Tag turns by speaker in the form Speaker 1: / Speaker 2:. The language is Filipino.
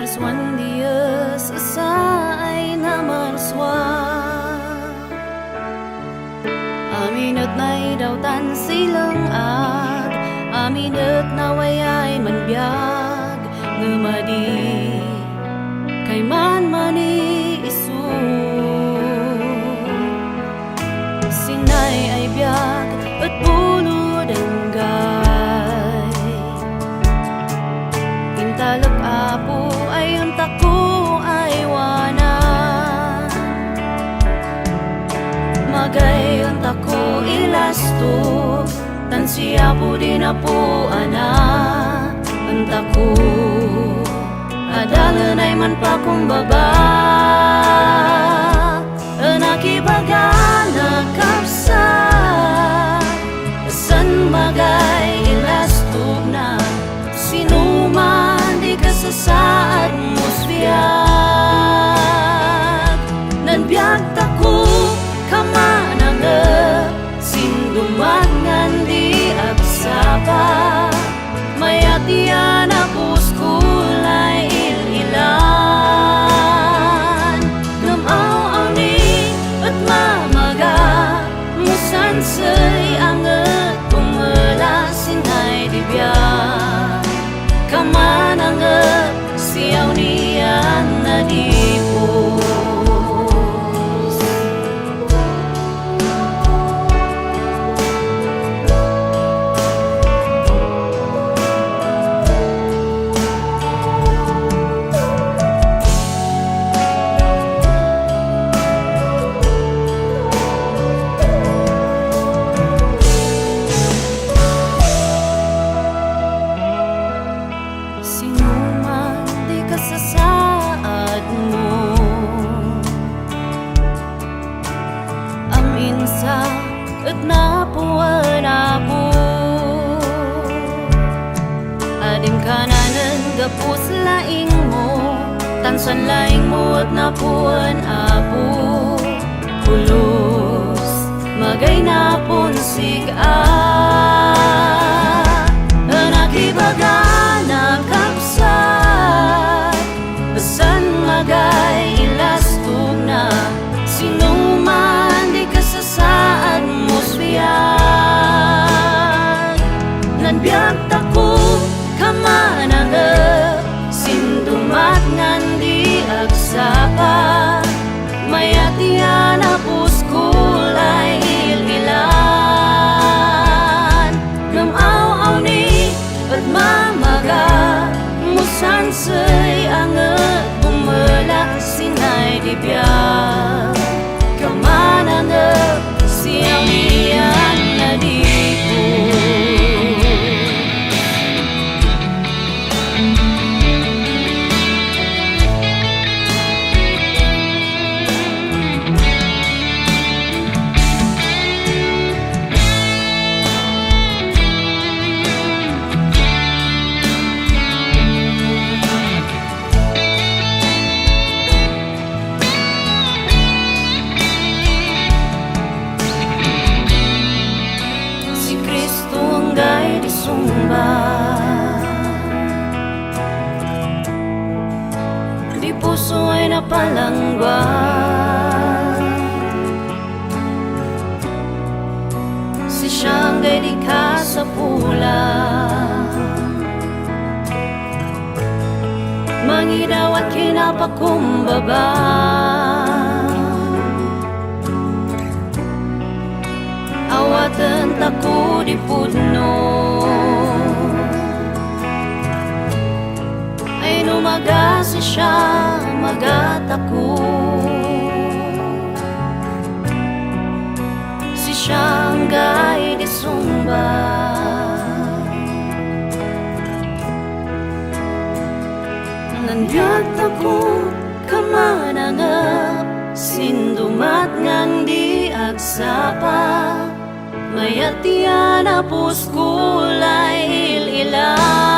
Speaker 1: marswan Dios sa ay na marswa. Aminat na idawtan silang ag, aminat na wayay manbiag, ngamadi kay man mani isu. Sinay ay biag at bulod ang gay, intalak apo ay ang tako ay wana. Magay ang tako ilasto, tan siya po din na po ana. Ang tako adalan ay man pa kumbaba, nakibaga nakapsa, san magay ilastog na, sinuman di kasasaad musbiyag. Nanbiyag tako kamananga, sindumat ngan di agsapa, mayat diyan apos kulay ililan. Ngamaw ni at mamaga, musansay anget pumela sinay dibiyag. Kamananga siyaw niyan na dipos. Sinuman di kasasaad mo, amin sa at napuan apo. Adim kananan gapos laing mo, tansan laing mo at napuan apo. Pulos magay napon siga, nakibaga nakapsat, basan magay ilastog na, sinuman di kasasaad musbiyag. Nanbiyag tako kamanaga, sindumat ngan di agsapa, mayat diyan apos kulay ililan. Ngamaw ni at mamaga, musansay anget bumela sinay dibiyag. Kamananga siyaw niyan na dipos. Di puso ay napalangwa, si siyang gay di ka sa pula. Mangidaw at kinapakumbaba, awatan tako di pudno, ay numaga si siya magatako. Si siyang gay di sumba, nanbiyag tako kamanangap, sindumat ngang di agsapa, mayat diyan apos kulay ililan.